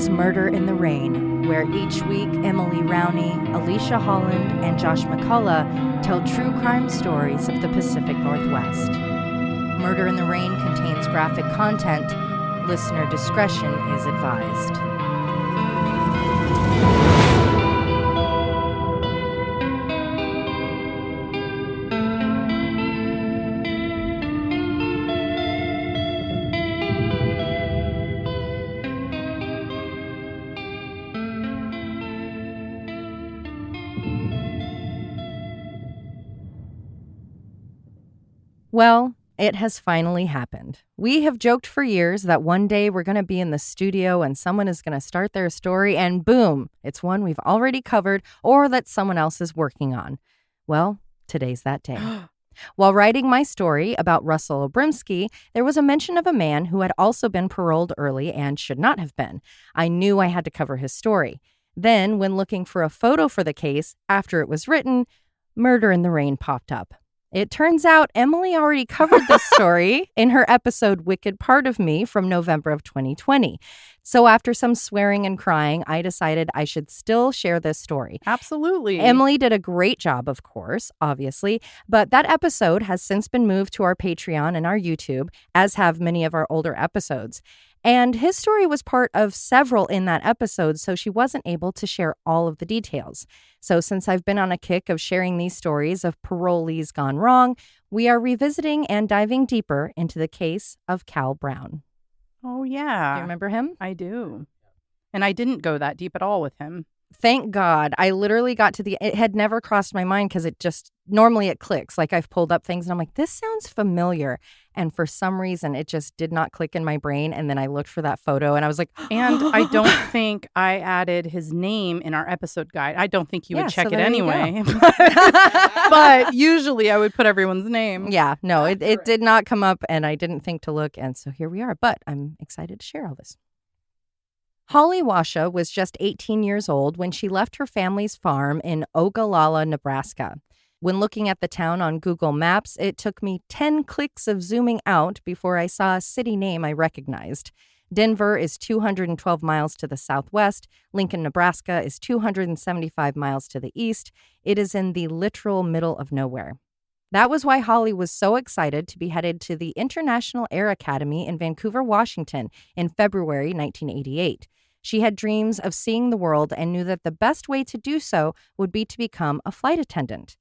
is Murder in the Rain, where each week Emily Rowney, Alisha Holland, and Josh McCullough tell true crime stories of the Pacific Northwest. Murder in the Rain contains graphic content. Listener discretion is advised. Well, it has finally happened. We have joked for years that one day we're going to be in the studio and someone is going to start their story and boom, it's one we've already covered or that someone else is working on. Well, today's that day. While writing my story about Russell Obrimsky, there was a mention of a man who had also been paroled early and should not have been. I knew I had to cover his story. Then, when looking for a photo for the case, after it was written, Murder in the Rain popped up. It turns out Emily already covered this story in her episode Wicked Part of Me from November of 2020. So after some swearing and crying, I decided I should still share this story. Absolutely. Emily did a great job, of course, obviously, but that episode has since been moved to our Patreon and our YouTube, as have many of our older episodes. And his story was part of several in that episode, so she wasn't able to share all of the details. So since I've been on a kick of sharing these stories of parolees gone wrong, we are revisiting and diving deeper into the case of Cal Brown. Oh, yeah. Do you remember him? I do. And I didn't go that deep at all with him. Thank God. I literally got to it had never crossed my mind because normally it clicks. Like I've pulled up things and I'm like, this sounds familiar. And for some reason, it just did not click in my brain. And then I looked for that photo and I was like, and I don't think I added his name in our episode guide. I don't think you would check it anyway. But usually I would put everyone's name. Yeah, no, it did not come up and I didn't think to look. And so here we are. But I'm excited to share all this. Holly Washa was just 18 years old when she left her family's farm in Ogallala, Nebraska. When looking at the town on Google Maps, it took me 10 clicks of zooming out before I saw a city name I recognized. Denver is 212 miles to the southwest. Lincoln, Nebraska is 275 miles to the east. It is in the literal middle of nowhere. That was why Holly was so excited to be headed to the International Air Academy in Vancouver, Washington in February 1988. She had dreams of seeing the world and knew that the best way to do so would be to become a flight attendant.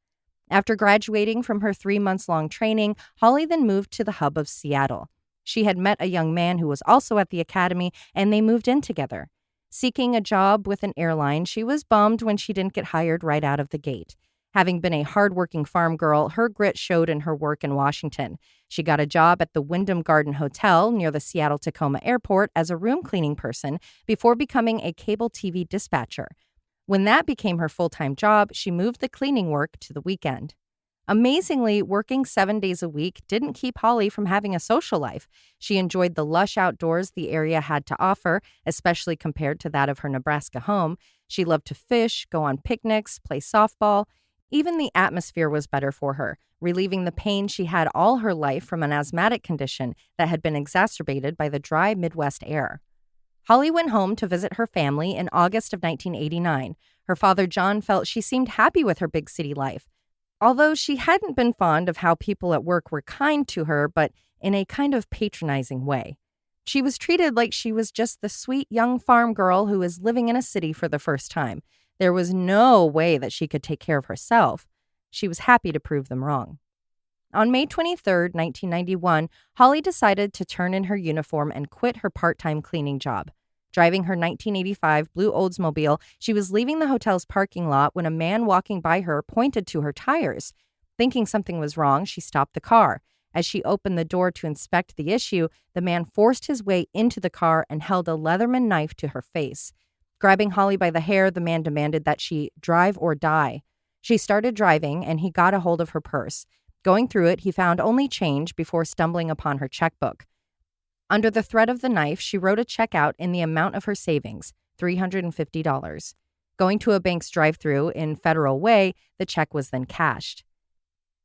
After graduating from her 3-month-long training, Holly then moved to the hub of Seattle. She had met a young man who was also at the academy, and they moved in together. Seeking a job with an airline, she was bummed when she didn't get hired right out of the gate. Having been a hardworking farm girl, her grit showed in her work in Washington. She got a job at the Wyndham Garden Hotel near the Seattle-Tacoma Airport as a room cleaning person before becoming a cable TV dispatcher. When that became her full-time job, she moved the cleaning work to the weekend. Amazingly, working 7 days a week didn't keep Holly from having a social life. She enjoyed the lush outdoors the area had to offer, especially compared to that of her Nebraska home. She loved to fish, go on picnics, play softball. Even the atmosphere was better for her, relieving the pain she had all her life from an asthmatic condition that had been exacerbated by the dry Midwest air. Holly went home to visit her family in August of 1989. Her father, John, felt she seemed happy with her big city life, although she hadn't been fond of how people at work were kind to her, but in a kind of patronizing way. She was treated like she was just the sweet young farm girl who was living in a city for the first time. There was no way that she could take care of herself. She was happy to prove them wrong. On May 23, 1991, Holly decided to turn in her uniform and quit her part-time cleaning job. Driving her 1985 blue Oldsmobile, she was leaving the hotel's parking lot when a man walking by her pointed to her tires. Thinking something was wrong, she stopped the car. As she opened the door to inspect the issue, the man forced his way into the car and held a Leatherman knife to her face. Grabbing Holly by the hair, the man demanded that she drive or die. She started driving, and he got a hold of her purse. Going through it, he found only change before stumbling upon her checkbook. Under the threat of the knife, she wrote a check out in the amount of her savings, $350. Going to a bank's drive-thru in Federal Way, the check was then cashed.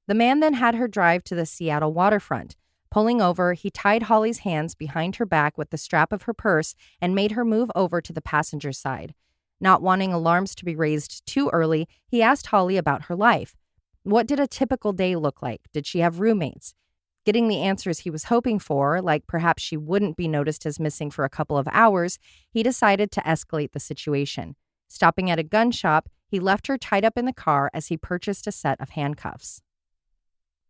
The man then had her drive to the Seattle waterfront. Pulling over, he tied Holly's hands behind her back with the strap of her purse and made her move over to the passenger side. Not wanting alarms to be raised too early, he asked Holly about her life. What did a typical day look like? Did she have roommates? Getting the answers he was hoping for, like perhaps she wouldn't be noticed as missing for a couple of hours, he decided to escalate the situation. Stopping at a gun shop, he left her tied up in the car as he purchased a set of handcuffs.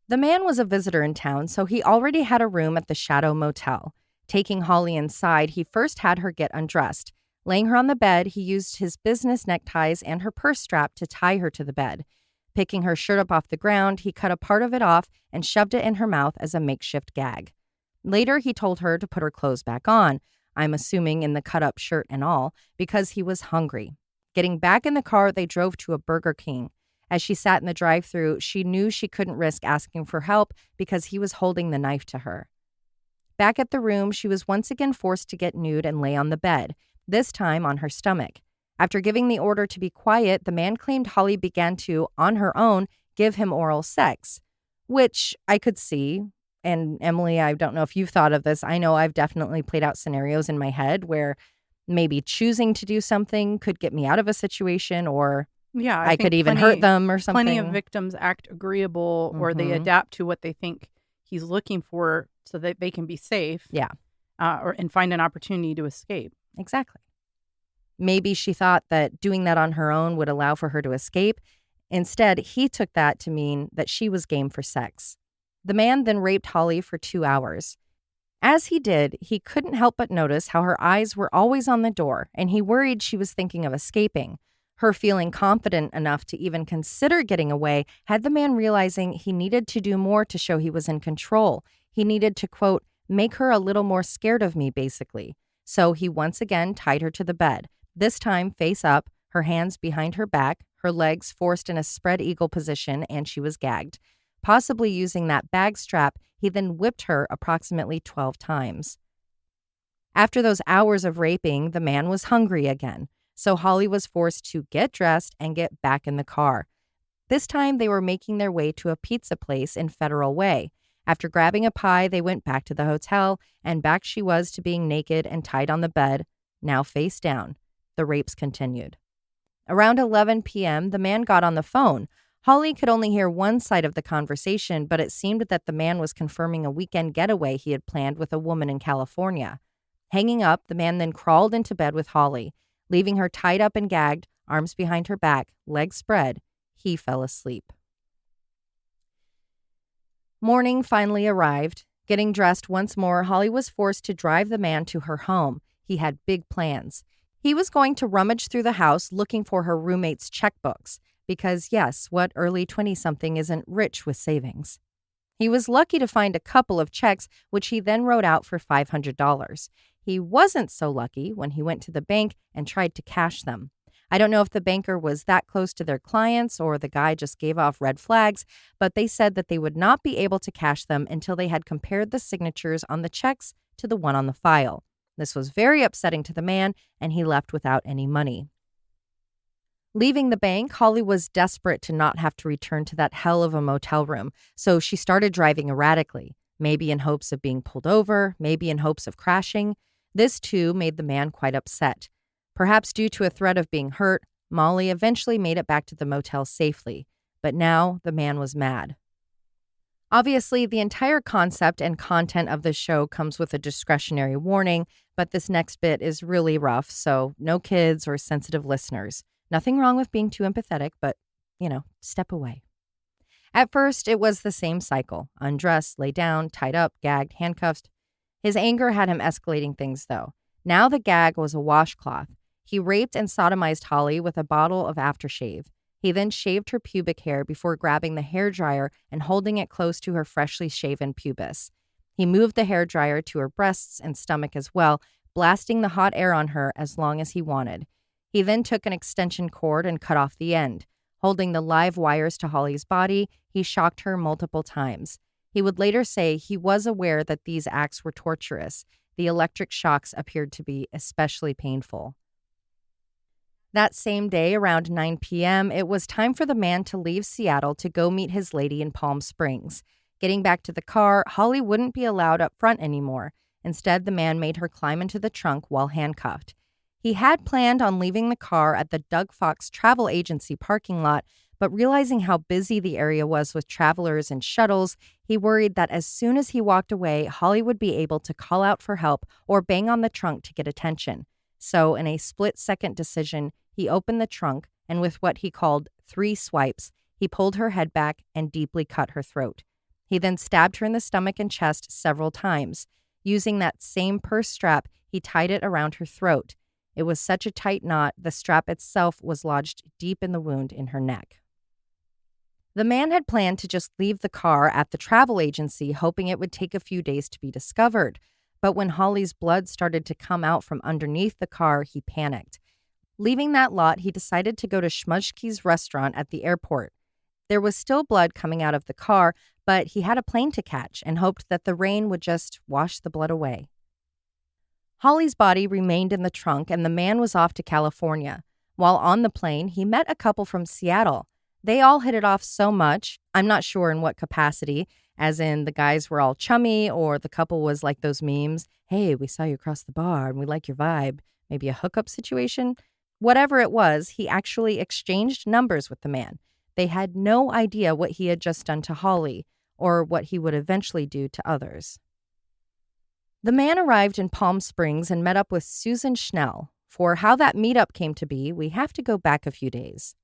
The man was a visitor in town, so he already had a room at the Shadow Motel. Taking Holly inside, he first had her get undressed. Laying her on the bed, he used his business neckties and her purse strap to tie her to the bed. Picking her shirt up off the ground, he cut a part of it off and shoved it in her mouth as a makeshift gag. Later, he told her to put her clothes back on, I'm assuming in the cut-up shirt and all, because he was hungry. Getting back in the car, they drove to a Burger King. As she sat in the drive-thru, she knew she couldn't risk asking for help because he was holding the knife to her. Back at the room, she was once again forced to get nude and lay on the bed, this time on her stomach. After giving the order to be quiet, the man claimed Holly began to, on her own, give him oral sex, which I could see. And Emily, I don't know if you've thought of this. I know I've definitely played out scenarios in my head where maybe choosing to do something could get me out of a situation, or I could even hurt them or something. Plenty of victims act agreeable or they adapt to what they think he's looking for so that they can be safe. Yeah. And find an opportunity to escape. Exactly. Maybe she thought that doing that on her own would allow for her to escape. Instead, he took that to mean that she was game for sex. The man then raped Holly for 2 hours. As he did, he couldn't help but notice how her eyes were always on the door, and he worried she was thinking of escaping. Her feeling confident enough to even consider getting away had the man realizing he needed to do more to show he was in control. He needed to, quote, make her a little more scared of me, basically. So he once again tied her to the bed, this time face up, her hands behind her back, her legs forced in a spread eagle position, and she was gagged. Possibly using that bag strap, he then whipped her approximately 12 times. After those hours of raping, the man was hungry again, so Holly was forced to get dressed and get back in the car. This time, they were making their way to a pizza place in Federal Way. After grabbing a pie, they went back to the hotel, and back she was to being naked and tied on the bed, now face down. The rapes continued. Around 11 p.m., the man got on the phone. Holly could only hear one side of the conversation, but it seemed that the man was confirming a weekend getaway he had planned with a woman in California. Hanging up, the man then crawled into bed with Holly. Leaving her tied up and gagged, arms behind her back, legs spread, he fell asleep. Morning finally arrived. Getting dressed once more, Holly was forced to drive the man to her home. He had big plans. He was going to rummage through the house looking for her roommate's checkbooks, because yes, what early 20-something isn't rich with savings? He was lucky to find a couple of checks, which he then wrote out for $500. He wasn't so lucky when he went to the bank and tried to cash them. I don't know if the banker was that close to their clients or the guy just gave off red flags, but they said that they would not be able to cash them until they had compared the signatures on the checks to the one on the file. This was very upsetting to the man, and he left without any money. Leaving the bank, Holly was desperate to not have to return to that hell of a motel room, so she started driving erratically, maybe in hopes of being pulled over, maybe in hopes of crashing. This, too, made the man quite upset. Perhaps due to a threat of being hurt, Molly eventually made it back to the motel safely, but now the man was mad. Obviously, the entire concept and content of the show comes with a discretionary warning, but this next bit is really rough, so no kids or sensitive listeners. Nothing wrong with being too empathetic, but, step away. At first, it was the same cycle. Undressed, lay down, tied up, gagged, handcuffed. His anger had him escalating things, though. Now the gag was a washcloth. He raped and sodomized Holly with a bottle of aftershave. He then shaved her pubic hair before grabbing the hairdryer and holding it close to her freshly shaven pubis. He moved the hairdryer to her breasts and stomach as well, blasting the hot air on her as long as he wanted. He then took an extension cord and cut off the end. Holding the live wires to Holly's body, he shocked her multiple times. He would later say he was aware that these acts were torturous. The electric shocks appeared to be especially painful. That same day, around 9 p.m., it was time for the man to leave Seattle to go meet his lady in Palm Springs. Getting back to the car, Holly wouldn't be allowed up front anymore. Instead, the man made her climb into the trunk while handcuffed. He had planned on leaving the car at the Doug Fox Travel Agency parking lot, but realizing how busy the area was with travelers and shuttles, he worried that as soon as he walked away, Holly would be able to call out for help or bang on the trunk to get attention. So, in a split-second decision, he opened the trunk, and with what he called 3 swipes, he pulled her head back and deeply cut her throat. He then stabbed her in the stomach and chest several times. Using that same purse strap, he tied it around her throat. It was such a tight knot, the strap itself was lodged deep in the wound in her neck. The man had planned to just leave the car at the travel agency, hoping it would take a few days to be discovered. But when Holly's blood started to come out from underneath the car, he panicked. Leaving that lot, he decided to go to Schmudgeke's restaurant at the airport. There was still blood coming out of the car, but he had a plane to catch and hoped that the rain would just wash the blood away. Holly's body remained in the trunk, and the man was off to California. While on the plane, he met a couple from Seattle. They all hit it off so much, I'm not sure in what capacity, as in the guys were all chummy or the couple was like those memes, hey, we saw you across the bar and we like your vibe, maybe a hookup situation. Whatever it was, he actually exchanged numbers with the man. They had no idea what he had just done to Holly or what he would eventually do to others. The man arrived in Palm Springs and met up with Susan Schnell. For how that meetup came to be, we have to go back a few days.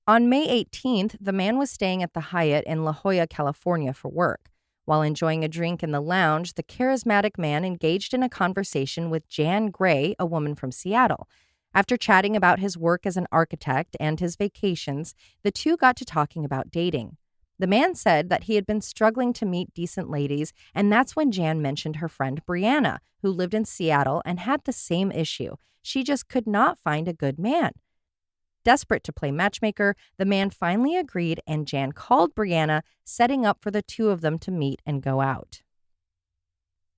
On May 18th, the man was staying at the Hyatt in La Jolla, California for work. While enjoying a drink in the lounge, the charismatic man engaged in a conversation with Jan Gray, a woman from Seattle. After chatting about his work as an architect and his vacations, the two got to talking about dating. The man said that he had been struggling to meet decent ladies, and that's when Jan mentioned her friend Brianna, who lived in Seattle and had the same issue. She just could not find a good man. Desperate to play matchmaker, the man finally agreed, and Jan called Brianna, setting up for the two of them to meet and go out.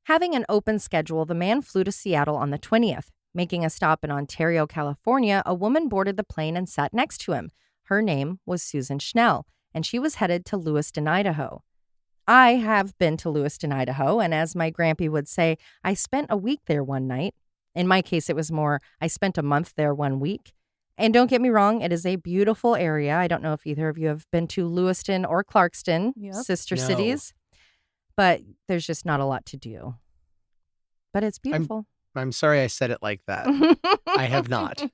Having an open schedule, the man flew to Seattle on the 20th. Making a stop in Ontario, California, a woman boarded the plane and sat next to him. Her name was Susan Schnell, and she was headed to Lewiston, Idaho. I have been to Lewiston, Idaho, and as my grampy would say, I spent a week there one night. In my case, it was more, I spent a month there 1 week. And don't get me wrong, it is a beautiful area. I don't know if either of you have been to Lewiston or Clarkston, sister cities, but there's just not a lot to do. But it's beautiful. I'm sorry I said it like that. I have not.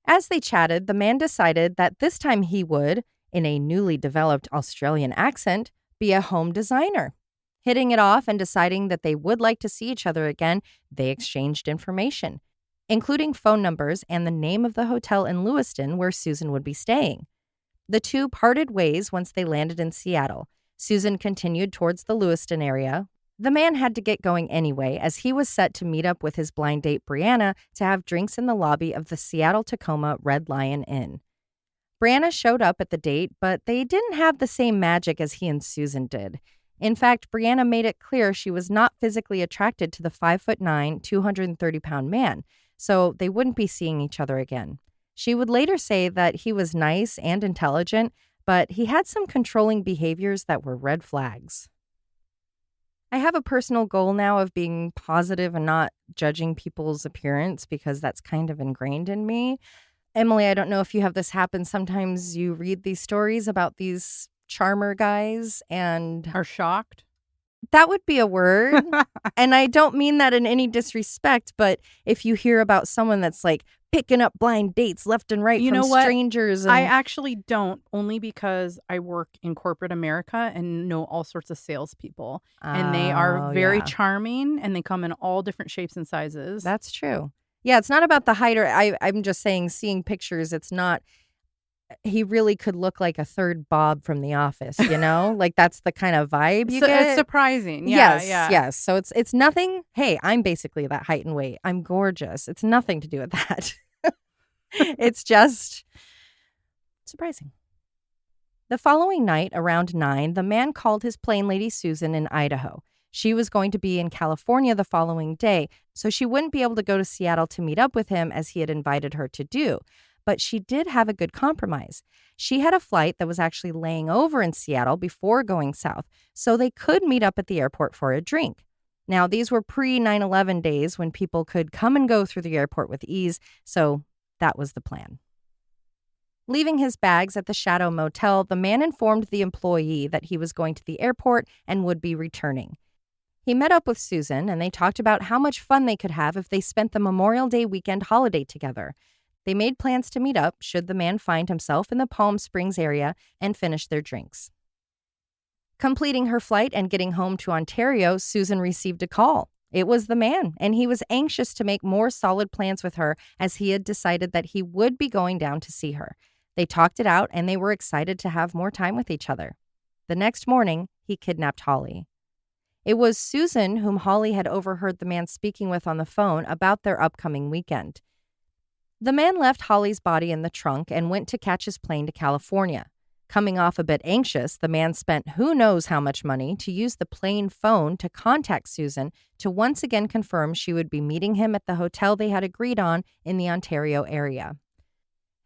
As they chatted, the man decided that this time he would, in a newly developed Australian accent, be a home designer. Hitting it off and deciding that they would like to see each other again, they exchanged information, including phone numbers and the name of the hotel in Lewiston where Susan would be staying. The two parted ways once they landed in Seattle. Susan continued towards the Lewiston area. The man had to get going anyway, as he was set to meet up with his blind date Brianna to have drinks in the lobby of the Seattle-Tacoma Red Lion Inn. Brianna showed up at the date, but they didn't have the same magic as he and Susan did. In fact, Brianna made it clear she was not physically attracted to the 5'9", 230-pound man, so they wouldn't be seeing each other again. She would later say that he was nice and intelligent, but he had some controlling behaviors that were red flags. I have a personal goal now of being positive and not judging people's appearance because that's kind of ingrained in me. Emily, I don't know if you have this happen. Sometimes you read these stories about these charmer guys and are shocked. That would be a word. And I don't mean that in any disrespect, but if you hear about someone that's like picking up blind dates left and right from strangers. I actually don't, only because I work in corporate America and know all sorts of salespeople. And they are very charming and they come in all different shapes and sizes. That's true. Yeah, it's not about the height. I'm just saying, seeing pictures, it's not. He really could look like a third Bob from The Office, you know? Like, that's the kind of vibe you get. It's surprising. Yes. So it's nothing. Hey, I'm basically that height and weight. I'm gorgeous. It's nothing to do with that. It's just surprising. The following night, around 9, the man called his plane lady Susan in Idaho. She was going to be in California the following day, so she wouldn't be able to go to Seattle to meet up with him as he had invited her to do. but she did have a good compromise. She had a flight that was actually laying over in Seattle before going south, so they could meet up at the airport for a drink. Now, these were pre-9/11 days when people could come and go through the airport with ease, so that was the plan. Leaving his bags at the Shadow Motel, the man informed the employee that he was going to the airport and would be returning. He met up with Susan, and they talked about how much fun they could have if they spent the Memorial Day weekend holiday together. They made plans to meet up should the man find himself in the Palm Springs area and finish their drinks. Completing her flight and getting home to Ontario, Susan received a call. It was the man, and he was anxious to make more solid plans with her as he had decided that he would be going down to see her. They talked it out, and they were excited to have more time with each other. The next morning, he kidnapped Holly. It was Susan whom Holly had overheard the man speaking with on the phone about their upcoming weekend. The man left Holly's body in the trunk and went to catch his plane to California. Coming off a bit anxious, the man spent who knows how much money to use the plane phone to contact Susan to once again confirm she would be meeting him at the hotel they had agreed on in the Ontario area.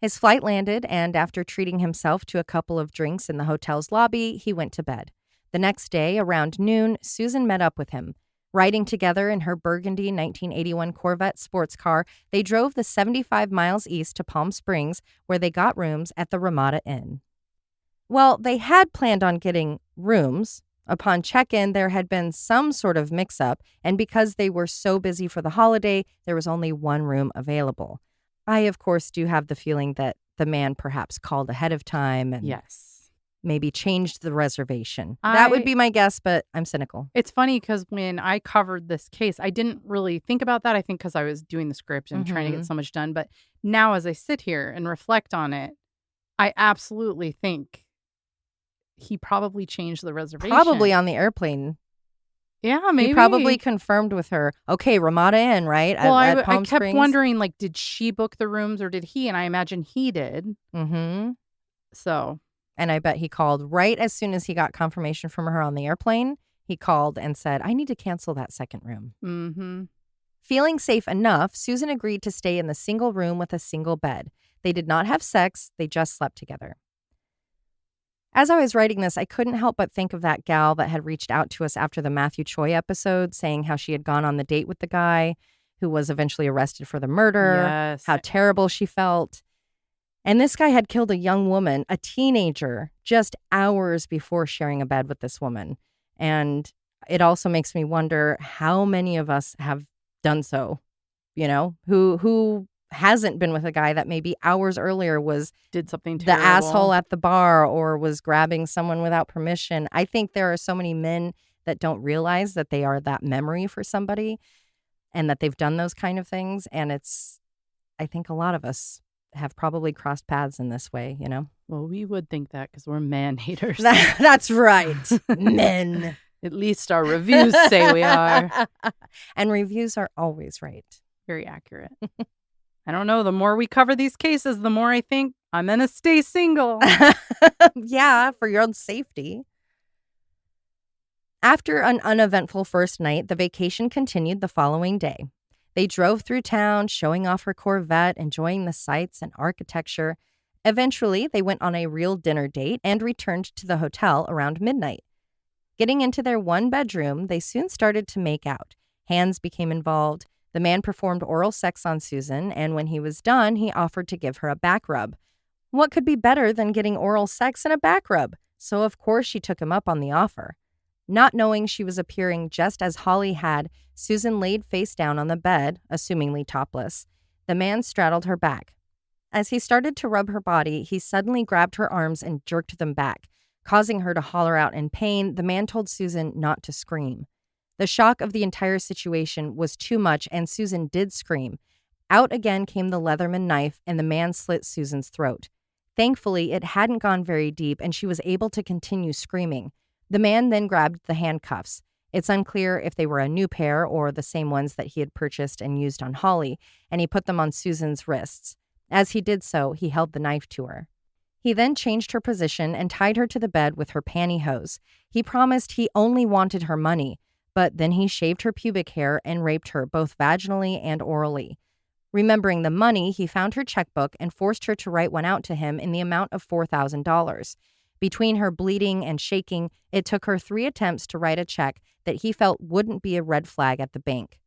His flight landed, and after treating himself to a couple of drinks in the hotel's lobby, he went to bed. The next day, around noon, Susan met up with him. Riding together in her burgundy 1981 Corvette sports car, they drove the 75 miles east to Palm Springs, where they got rooms at the Ramada Inn. Well, they had planned on getting rooms. Upon check-in, there had been some sort of mix-up, and because they were so busy for the holiday, there was only one room available. I, of course, do have the feeling that the man perhaps called ahead of time and maybe changed the reservation. That would be my guess, but I'm cynical. It's funny because when I covered this case, I didn't really think about that. I think because I was doing the script and trying to get so much done. But now as I sit here and reflect on it, I absolutely think he probably changed the reservation. Probably on the airplane. Yeah, maybe. He probably confirmed with her, okay, Ramada Inn, right? Well, I kept wondering, like, did she book the rooms or did he? And I imagine he did. Mm-hmm. So. And I bet he called right as soon as he got confirmation from her on the airplane. He called and said, I need to cancel that second room. Mm-hmm. Feeling safe enough, Susan agreed to stay in the single room with a single bed. They did not have sex. They just slept together. As I was writing this, I couldn't help but think of that gal that had reached out to us after the Matthew Choi episode, saying how she had gone on the date with the guy who was eventually arrested for the murder, yes. How terrible she felt. And this guy had killed a young woman, a teenager, just hours before sharing a bed with this woman. And it also makes me wonder how many of us have done so, you know, who hasn't been with a guy that maybe hours earlier did something terrible. The asshole at the bar or was grabbing someone without permission. I think there are so many men that don't realize that they are that memory for somebody and that they've done those kind of things. And I think a lot of us have probably crossed paths in this way, you know? Well, we would think that because we're man haters. That's right. Men. At least our reviews say we are. And reviews are always right. Very accurate. I don't know. The more we cover these cases, the more I think I'm going to stay single. Yeah, for your own safety. After an uneventful first night, the vacation continued the following day. They drove through town, showing off her Corvette, enjoying the sights and architecture. Eventually, they went on a real dinner date and returned to the hotel around midnight. Getting into their one bedroom, they soon started to make out. Hands became involved. The man performed oral sex on Susan, and when he was done, he offered to give her a back rub. What could be better than getting oral sex and a back rub? So, of course, she took him up on the offer. Not knowing she was appearing just as Holly had, Susan laid face down on the bed, assumingly topless. The man straddled her back. As he started to rub her body, he suddenly grabbed her arms and jerked them back. Causing her to holler out in pain, the man told Susan not to scream. The shock of the entire situation was too much, and Susan did scream. Out again came the Leatherman knife, and the man slit Susan's throat. Thankfully, it hadn't gone very deep, and she was able to continue screaming. The man then grabbed the handcuffs. It's unclear if they were a new pair or the same ones that he had purchased and used on Holly, and he put them on Susan's wrists. As he did so, he held the knife to her. He then changed her position and tied her to the bed with her pantyhose. He promised he only wanted her money, but then he shaved her pubic hair and raped her both vaginally and orally. Remembering the money, he found her checkbook and forced her to write one out to him in the amount of $4,000. Between her bleeding and shaking, it took her 3 attempts to write a check that he felt wouldn't be a red flag at the bank.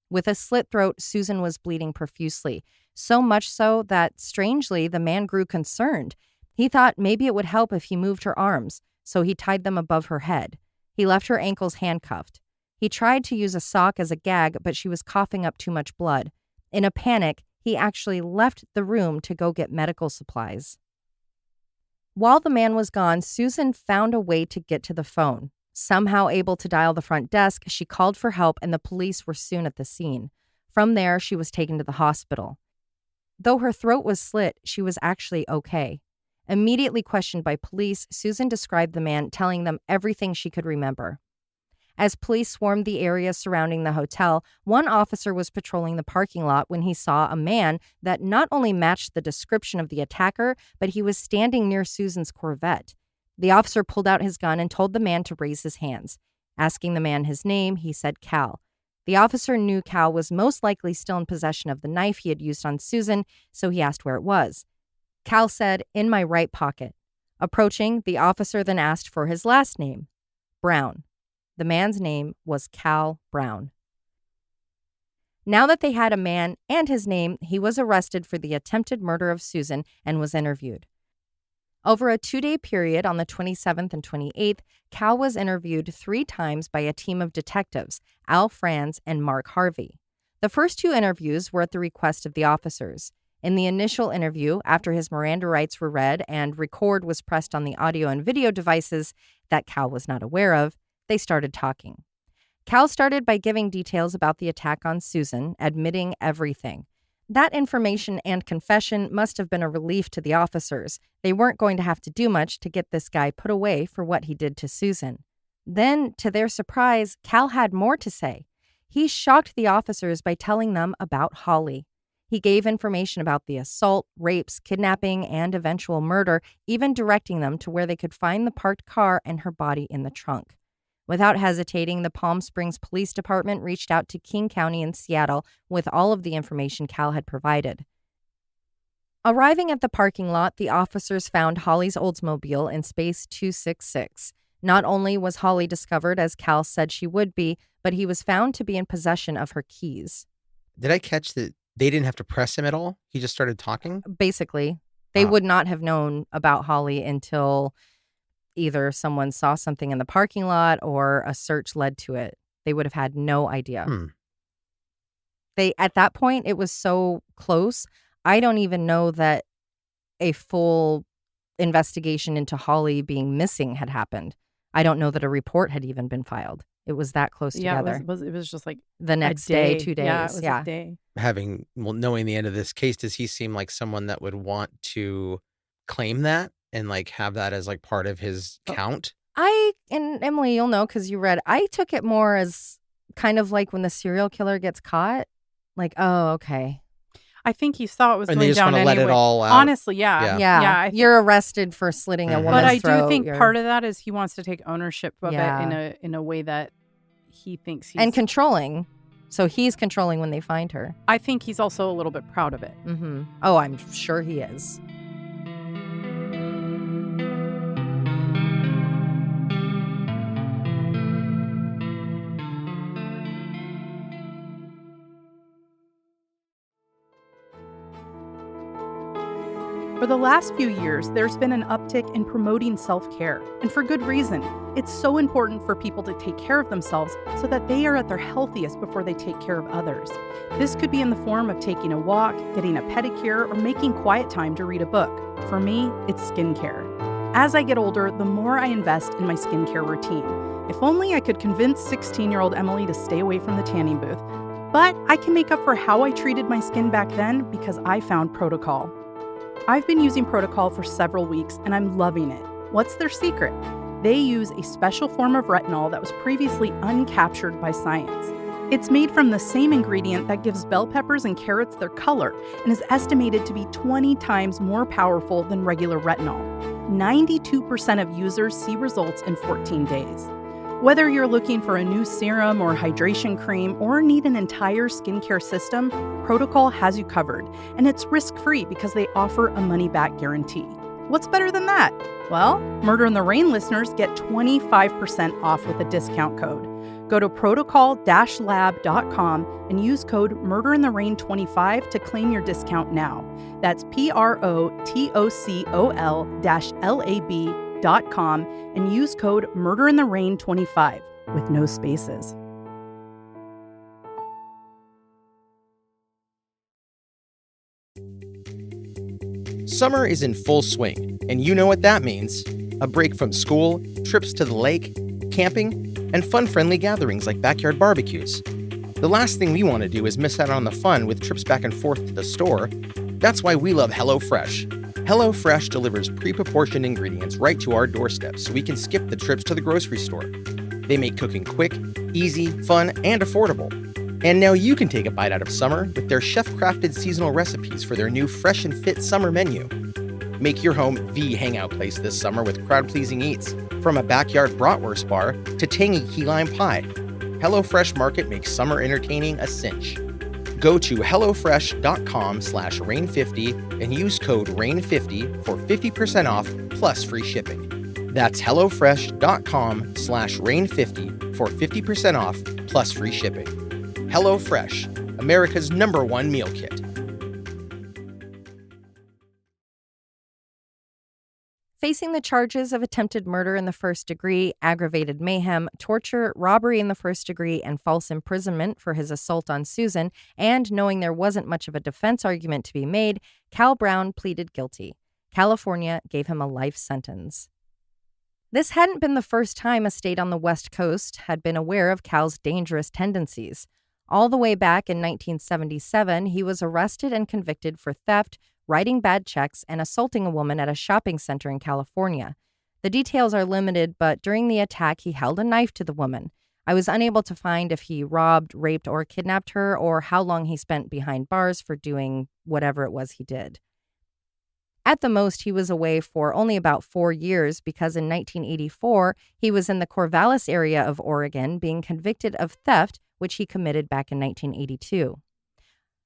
With a slit throat, Susan was bleeding profusely, so much so that, strangely, the man grew concerned. He thought maybe it would help if he moved her arms, so he tied them above her head. He left her ankles handcuffed. He tried to use a sock as a gag, but she was coughing up too much blood. In a panic, he actually left the room to go get medical supplies. While the man was gone, Susan found a way to get to the phone. Somehow able to dial the front desk, she called for help and the police were soon at the scene. From there, she was taken to the hospital. Though her throat was slit, she was actually okay. Immediately questioned by police, Susan described the man, telling them everything she could remember. As police swarmed the area surrounding the hotel, one officer was patrolling the parking lot when he saw a man that not only matched the description of the attacker, but he was standing near Susan's Corvette. The officer pulled out his gun and told the man to raise his hands. Asking the man his name, he said Cal. The officer knew Cal was most likely still in possession of the knife he had used on Susan, so he asked where it was. Cal said, "In my right pocket." Approaching, the officer then asked for his last name, Brown. The man's name was Cal Brown. Now that they had a man and his name, he was arrested for the attempted murder of Susan and was interviewed. Over a 2-day period on the 27th and 28th, Cal was interviewed 3 times by a team of detectives, Al Franz and Mark Harvey. The first 2 interviews were at the request of the officers. In the initial interview, after his Miranda rights were read and record was pressed on the audio and video devices that Cal was not aware of, they started talking. Cal started by giving details about the attack on Susan, admitting everything. That information and confession must have been a relief to the officers. They weren't going to have to do much to get this guy put away for what he did to Susan. Then, to their surprise, Cal had more to say. He shocked the officers by telling them about Holly. He gave information about the assault, rapes, kidnapping, and eventual murder, even directing them to where they could find the parked car and her body in the trunk. Without hesitating, the Palm Springs Police Department reached out to King County in Seattle with all of the information Cal had provided. Arriving at the parking lot, the officers found Holly's Oldsmobile in space 266. Not only was Holly discovered as Cal said she would be, but he was found to be in possession of her keys. Did I catch that they didn't have to press him at all? He just started talking? Basically, they would not have known about Holly until either someone saw something in the parking lot or a search led to it. They would have had no idea. At that point, it was so close. I don't even know that a full investigation into Holly being missing had happened. I don't know that a report had even been filed. It was that close together. It was just like the next day, 2 days. Yeah, it was a day. Knowing the end of this case, does he seem like someone that would want to claim that and like have that as like part of his count? And Emily, you'll know because you read, I took it more as kind of like when the serial killer gets caught. Like, oh, okay. I think he saw it was And going they just down want to anyway. let it all out. Honestly, yeah. Yeah. You're arrested for slitting a woman's But I throat. do think part of that is he wants to take ownership of it in a way that he thinks he's... And controlling. So he's controlling when they find her. I think he's also a little bit proud of it. Mm-hmm. Oh, I'm sure he is. For the last few years, there's been an uptick in promoting self-care, and for good reason. It's so important for people to take care of themselves so that they are at their healthiest before they take care of others. This could be in the form of taking a walk, getting a pedicure, or making quiet time to read a book. For me, it's skincare. As I get older, the more I invest in my skincare routine. If only I could convince 16-year-old Emily to stay away from the tanning booth. But I can make up for how I treated my skin back then because I found Protocol. I've been using Protocol for several weeks and I'm loving it. What's their secret? They use a special form of retinol that was previously uncaptured by science. It's made from the same ingredient that gives bell peppers and carrots their color and is estimated to be 20 times more powerful than regular retinol. 92% of users see results in 14 days. Whether you're looking for a new serum or hydration cream or need an entire skincare system, Protocol has you covered. And it's risk-free because they offer a money-back guarantee. What's better than that? Well, Murder in the Rain listeners get 25% off with a discount code. Go to protocol-lab.com and use code MurderInTheRain25 to claim your discount now. That's protocol-lab.com and use code MurderInTheRain25 with no spaces. Summer is in full swing, and you know what that means. A break from school, trips to the lake, camping, and fun-friendly gatherings like backyard barbecues. The last thing we want to do is miss out on the fun with trips back and forth to the store. That's why we love HelloFresh. HelloFresh delivers pre-proportioned ingredients right to our doorsteps so we can skip the trips to the grocery store. They make cooking quick, easy, fun, and affordable. And now you can take a bite out of summer with their chef-crafted seasonal recipes for their new Fresh and Fit summer menu. Make your home the hangout place this summer with crowd-pleasing eats, from a backyard bratwurst bar to tangy key lime pie. HelloFresh Market makes summer entertaining a cinch. Go to hellofresh.com/rain50 and use code RAIN50 for 50% off plus free shipping. That's hellofresh.com/rain50 for 50% off plus free shipping. HelloFresh, America's #1 meal kit. Facing the charges of attempted murder in the first degree, aggravated mayhem, torture, robbery in the first degree, and false imprisonment for his assault on Susan, and knowing there wasn't much of a defense argument to be made, Cal Brown pleaded guilty. California gave him a life sentence. This hadn't been the first time a state on the West Coast had been aware of Cal's dangerous tendencies. All the way back in 1977, he was arrested and convicted for theft, writing bad checks, and assaulting a woman at a shopping center in California. The details are limited, but during the attack, he held a knife to the woman. I was unable to find if he robbed, raped, or kidnapped her, or how long he spent behind bars for doing whatever it was he did. At the most, he was away for only about 4 years because in 1984, he was in the Corvallis area of Oregon being convicted of theft, which he committed back in 1982.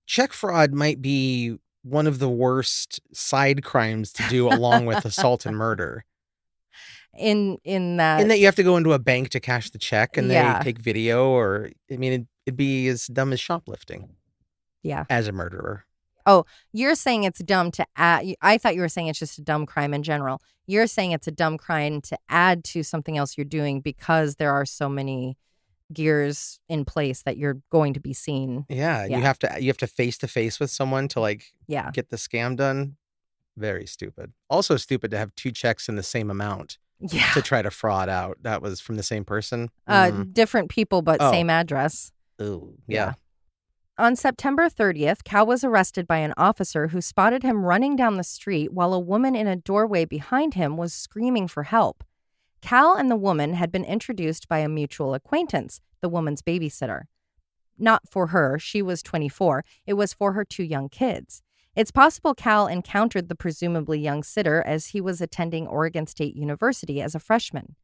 Check fraud might be one of the worst side crimes to do along with assault and murder. In that you have to go into a bank to cash the check and they take video, or it'd be as dumb as shoplifting. Yeah. As a murderer. Oh, you're saying it's dumb to add. I thought you were saying it's just a dumb crime in general. You're saying it's a dumb crime to add to something else you're doing because there are so many gears in place that you're going to be seen. Yeah. You have to face to face with someone to get the scam done. Very stupid. Also stupid to have 2 checks in the same amount to try to fraud out. That was from the same person. Different people, but same address. Oh, yeah. On September 30th, Cal was arrested by an officer who spotted him running down the street while a woman in a doorway behind him was screaming for help. Cal and the woman had been introduced by a mutual acquaintance, the woman's babysitter. Not for her, she was 24. It was for her 2 young kids. It's possible Cal encountered the presumably young sitter as he was attending Oregon State University as a freshman.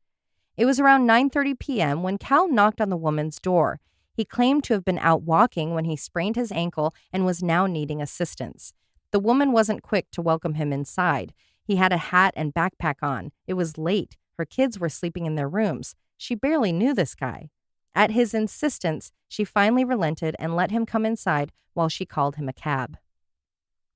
It was around 9:30 p.m. when Cal knocked on the woman's door. He claimed to have been out walking when he sprained his ankle and was now needing assistance. The woman wasn't quick to welcome him inside. He had a hat and backpack on. It was late. Her kids were sleeping in their rooms. She barely knew this guy. At his insistence, she finally relented and let him come inside while she called him a cab.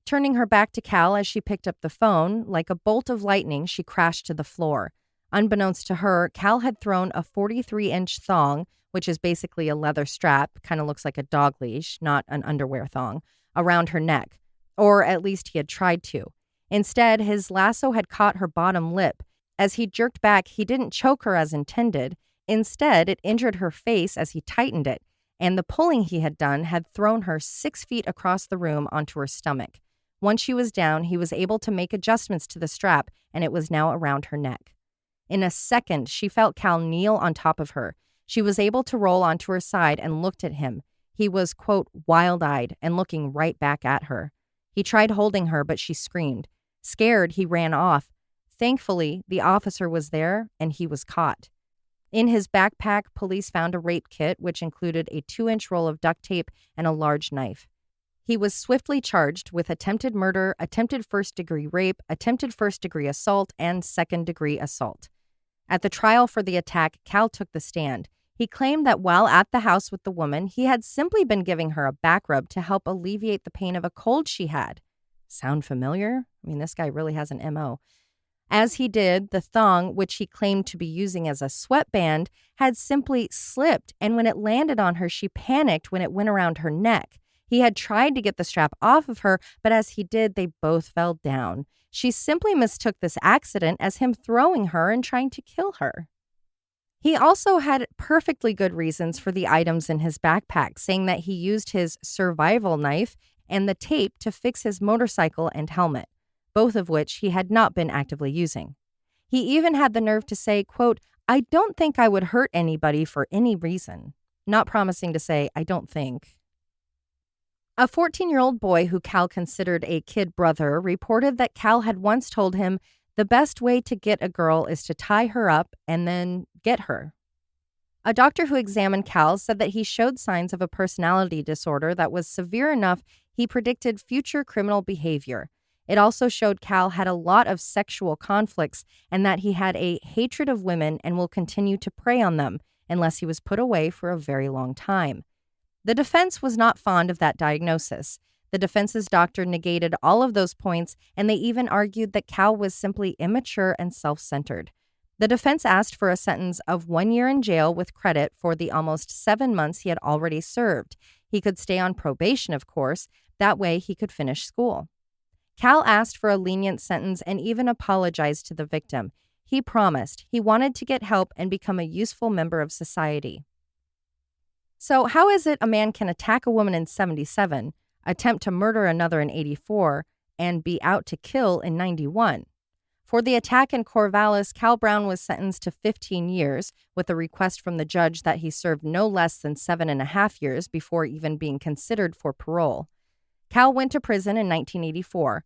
Turning her back to Cal as she picked up the phone, like a bolt of lightning, she crashed to the floor. Unbeknownst to her, Cal had thrown a 43-inch thong, which is basically a leather strap, kind of looks like a dog leash, not an underwear thong, around her neck. Or at least he had tried to. Instead, his lasso had caught her bottom lip. As he jerked back, he didn't choke her as intended. Instead, it injured her face as he tightened it, and the pulling he had done had thrown her 6 feet across the room onto her stomach. Once she was down, he was able to make adjustments to the strap, and it was now around her neck. In a second, she felt Cal kneel on top of her. She was able to roll onto her side and looked at him. He was, quote, wild-eyed and looking right back at her. He tried holding her, but she screamed. Scared, he ran off. Thankfully, the officer was there, and he was caught. In his backpack, police found a rape kit, which included a 2-inch roll of duct tape and a large knife. He was swiftly charged with attempted murder, attempted first-degree rape, attempted first-degree assault, and second-degree assault. At the trial for the attack, Cal took the stand. He claimed that while at the house with the woman, he had simply been giving her a back rub to help alleviate the pain of a cold she had. Sound familiar? I mean, this guy really has an MO. As he did, the thong, which he claimed to be using as a sweatband, had simply slipped, and when it landed on her, she panicked when it went around her neck. He had tried to get the strap off of her, but as he did, they both fell down. She simply mistook this accident as him throwing her and trying to kill her. He also had perfectly good reasons for the items in his backpack, saying that he used his survival knife and the tape to fix his motorcycle and helmet, both of which he had not been actively using. He even had the nerve to say, quote, "I don't think I would hurt anybody for any reason," not promising to say, "I don't think." A 14-year-old boy who Cal considered a kid brother reported that Cal had once told him the best way to get a girl is to tie her up and then get her. A doctor who examined Cal said that he showed signs of a personality disorder that was severe enough he predicted future criminal behavior. It also showed Cal had a lot of sexual conflicts and that he had a hatred of women and will continue to prey on them unless he was put away for a very long time. The defense was not fond of that diagnosis. The defense's doctor negated all of those points, and they even argued that Cal was simply immature and self-centered. The defense asked for a sentence of 1 year in jail with credit for the almost 7 months he had already served. He could stay on probation, of course. That way he could finish school. Cal asked for a lenient sentence and even apologized to the victim. He promised he wanted to get help and become a useful member of society. So how is it a man can attack a woman in 77, attempt to murder another in 84, and be out to kill in 91? For the attack in Corvallis, Cal Brown was sentenced to 15 years, with a request from the judge that he served no less than 7.5 years before even being considered for parole. Cal went to prison in 1984.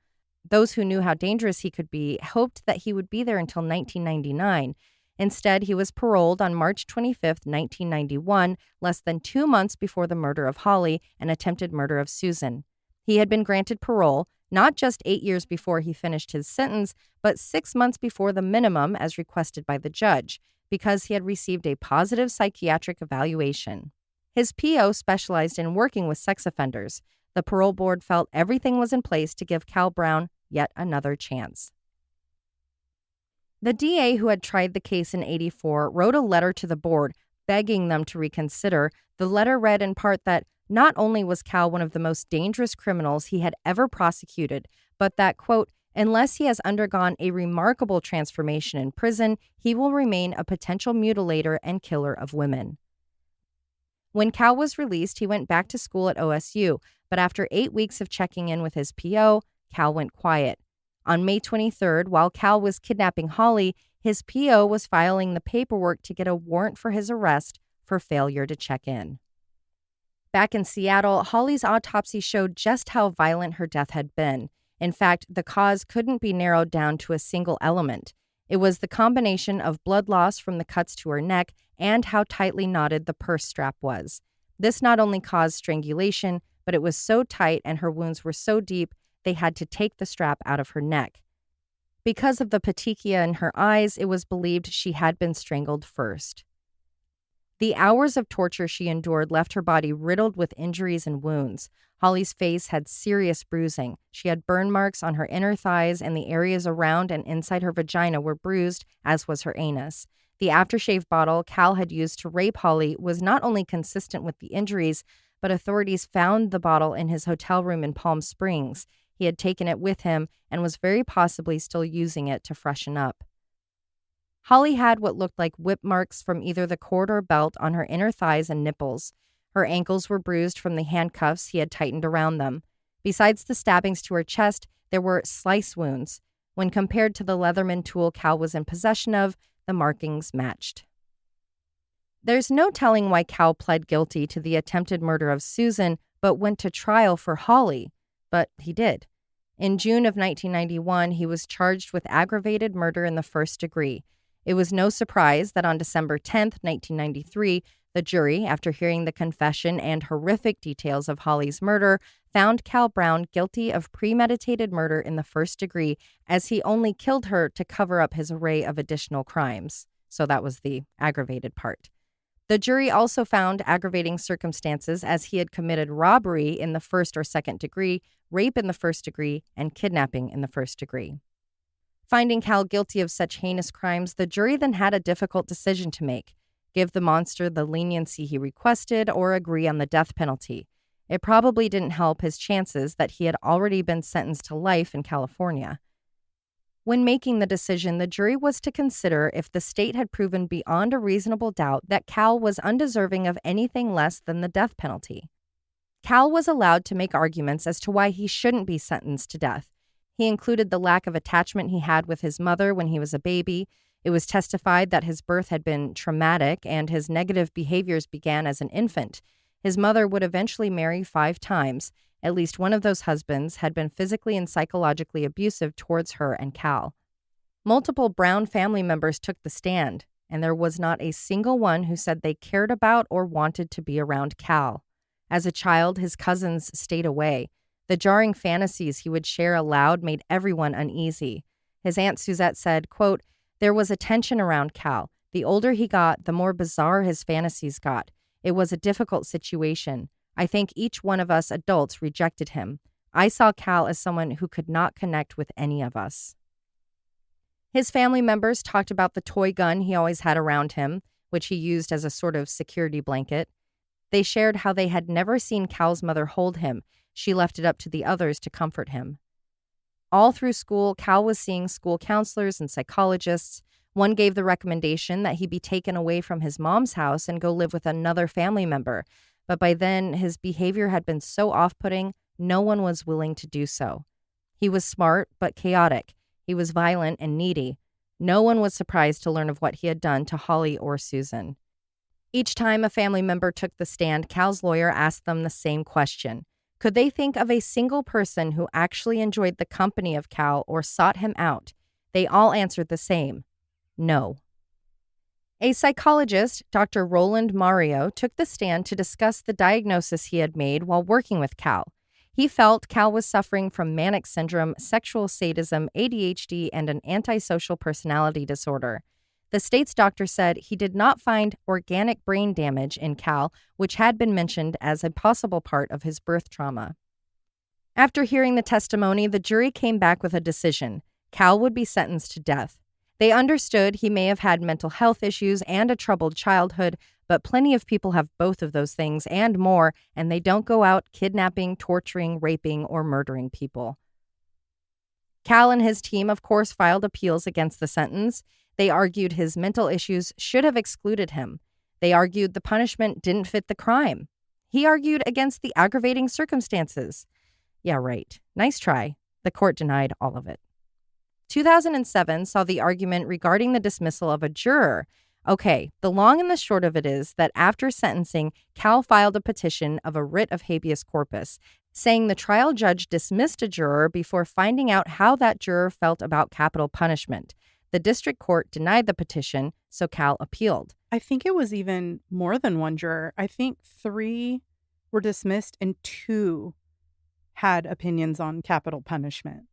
Those who knew how dangerous he could be hoped that he would be there until 1999. Instead, he was paroled on March 25, 1991, less than 2 months before the murder of Holly and attempted murder of Susan. He had been granted parole, not just 8 years before he finished his sentence, but 6 months before the minimum as requested by the judge, because he had received a positive psychiatric evaluation. His PO specialized in working with sex offenders. The parole board felt everything was in place to give Cal Brown yet another chance. The DA who had tried the case in 84 wrote a letter to the board begging them to reconsider. The letter read in part that not only was Cal one of the most dangerous criminals he had ever prosecuted, but that, quote, unless he has undergone a remarkable transformation in prison, he will remain a potential mutilator and killer of women. When Cal was released, he went back to school at OSU, but after 8 weeks of checking in with his PO, Cal went quiet. On May 23rd, while Cal was kidnapping Holly, his PO was filing the paperwork to get a warrant for his arrest for failure to check in. Back in Seattle, Holly's autopsy showed just how violent her death had been. In fact, the cause couldn't be narrowed down to a single element. It was the combination of blood loss from the cuts to her neck and how tightly knotted the purse strap was. This not only caused strangulation, but it was so tight and her wounds were so deep they had to take the strap out of her neck. Because of the petechia in her eyes, it was believed she had been strangled first. The hours of torture she endured left her body riddled with injuries and wounds. Holly's face had serious bruising. She had burn marks on her inner thighs, and the areas around and inside her vagina were bruised, as was her anus. The aftershave bottle Cal had used to rape Holly was not only consistent with the injuries, but authorities found the bottle in his hotel room in Palm Springs. He had taken it with him and was very possibly still using it to freshen up. Holly had what looked like whip marks from either the cord or belt on her inner thighs and nipples. Her ankles were bruised from the handcuffs he had tightened around them. Besides the stabbings to her chest, there were slice wounds. When compared to the Leatherman tool Cal was in possession of, the markings matched. There's no telling why Cal pled guilty to the attempted murder of Susan, but went to trial for Holly. But he did. In June of 1991, he was charged with aggravated murder in the first degree. It was no surprise that on December 10th, 1993, the jury, after hearing the confession and horrific details of Holly's murder, found Cal Brown guilty of premeditated murder in the first degree, as he only killed her to cover up his array of additional crimes. So that was the aggravated part. The jury also found aggravating circumstances, as he had committed robbery in the first or second degree, rape in the first degree, and kidnapping in the first degree. Finding Cal guilty of such heinous crimes, the jury then had a difficult decision to make: give the monster the leniency he requested or agree on the death penalty. It probably didn't help his chances that he had already been sentenced to life in California. When making the decision, the jury was to consider if the state had proven beyond a reasonable doubt that Cal was undeserving of anything less than the death penalty. Cal was allowed to make arguments as to why he shouldn't be sentenced to death. He included the lack of attachment he had with his mother when he was a baby. It was testified that his birth had been traumatic and his negative behaviors began as an infant. His mother would eventually marry 5 times. At least one of those husbands had been physically and psychologically abusive towards her and Cal. Multiple Brown family members took the stand, and there was not a single one who said they cared about or wanted to be around Cal. As a child, his cousins stayed away. The jarring fantasies he would share aloud made everyone uneasy. His Aunt Suzette said, quote, "There was a tension around Cal. The older he got, the more bizarre his fantasies got. It was a difficult situation. I think each one of us adults rejected him. I saw Cal as someone who could not connect with any of us." His family members talked about the toy gun he always had around him, which he used as a sort of security blanket. They shared how they had never seen Cal's mother hold him. She left it up to the others to comfort him. All through school, Cal was seeing school counselors and psychologists. One gave the recommendation that he be taken away from his mom's house and go live with another family member. But by then, his behavior had been so off-putting, no one was willing to do so. He was smart, but chaotic. He was violent and needy. No one was surprised to learn of what he had done to Holly or Susan. Each time a family member took the stand, Cal's lawyer asked them the same question. Could they think of a single person who actually enjoyed the company of Cal or sought him out? They all answered the same: no. A psychologist, Dr. Roland Mario, took the stand to discuss the diagnosis he had made while working with Cal. He felt Cal was suffering from manic syndrome, sexual sadism, ADHD, and an antisocial personality disorder. The state's doctor said he did not find organic brain damage in Cal, which had been mentioned as a possible part of his birth trauma. After hearing the testimony, the jury came back with a decision. Cal would be sentenced to death. They understood he may have had mental health issues and a troubled childhood, but plenty of people have both of those things and more, and they don't go out kidnapping, torturing, raping, or murdering people. Cal and his team, of course, filed appeals against the sentence. They argued his mental issues should have excluded him. They argued the punishment didn't fit the crime. He argued against the aggravating circumstances. Yeah, right. Nice try. The court denied all of it. 2007 saw the argument regarding the dismissal of a juror. Okay, the long and the short of it is that after sentencing, Cal filed a petition of a writ of habeas corpus, saying the trial judge dismissed a juror before finding out how that juror felt about capital punishment. The district court denied the petition, so Cal appealed. I think it was even more than one juror. I think 3 were dismissed and 2 had opinions on capital punishment.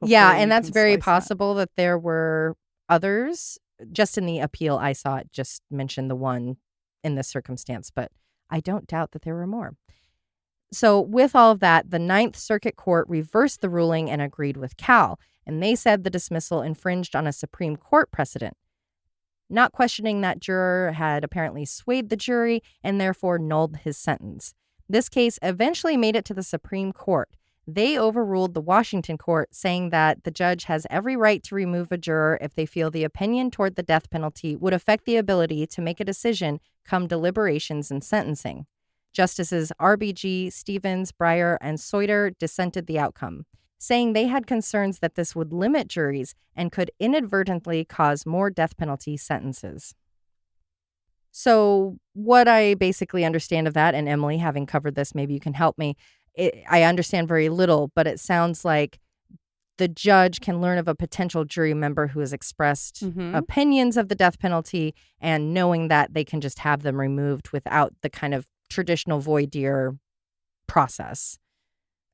Yeah, and that's very possible that there were others. Just in the appeal I saw, it just mentioned the one in this circumstance, but I don't doubt that there were more. So with all of that, the Ninth Circuit Court reversed the ruling and agreed with Cal, and they said the dismissal infringed on a Supreme Court precedent. Not questioning that juror had apparently swayed the jury and therefore nulled his sentence. This case eventually made it to the Supreme Court. They overruled the Washington court, saying that the judge has every right to remove a juror if they feel the opinion toward the death penalty would affect the ability to make a decision come deliberations and sentencing. Justices RBG, Stevens, Breyer, and Soiter dissented the outcome, saying they had concerns that this would limit juries and could inadvertently cause more death penalty sentences. So what I basically understand of that, and Emily, having covered this, maybe you can help me. I understand very little, but it sounds like the judge can learn of a potential jury member who has expressed opinions of the death penalty, and knowing that they can just have them removed without the kind of traditional voir dire process.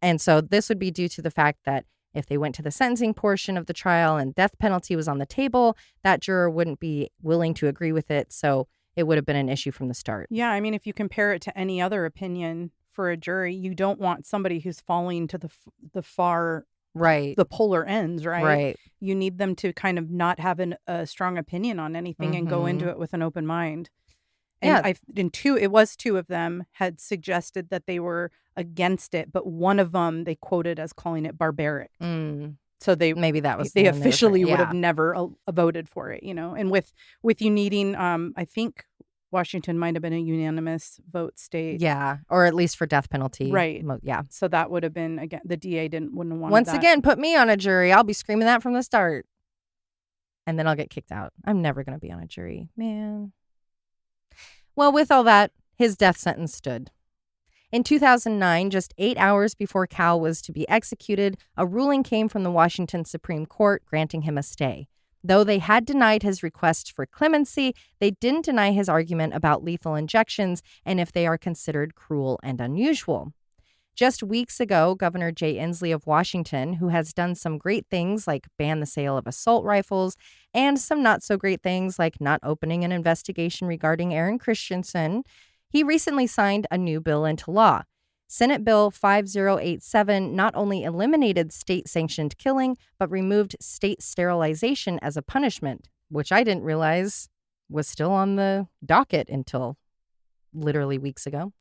And so this would be due to the fact that if they went to the sentencing portion of the trial and death penalty was on the table, that juror wouldn't be willing to agree with it. So it would have been an issue from the start. Yeah, I mean, if you compare it to any other opinion for a jury, you don't want somebody who's falling to the far, the polar ends, right? Right. You need them to kind of not have a strong opinion on anything and go into it with an open mind. And it was two of them had suggested that they were against it, but one of them they quoted as calling it barbaric. So maybe that was they officially would have never voted for it, And with you needing, I think Washington might have been a unanimous vote state. Yeah, or at least for death penalty. Right. Yeah. So that would have been, again, the DA wouldn't have wanted Once that. again, put me on a jury. I'll be screaming that from the start. And then I'll get kicked out. I'm never going to be on a jury. Man. Well, with all that, his death sentence stood. In 2009, just 8 hours before Cal was to be executed, a ruling came from the Washington Supreme Court granting him a stay. Though they had denied his request for clemency, they didn't deny his argument about lethal injections and if they are considered cruel and unusual. Just weeks ago, Governor Jay Inslee of Washington, who has done some great things like ban the sale of assault rifles and some not so great things like not opening an investigation regarding Aaron Christensen, he recently signed a new bill into law. Senate Bill 5087 not only eliminated state-sanctioned killing, but removed state sterilization as a punishment, which I didn't realize was still on the docket until literally weeks ago.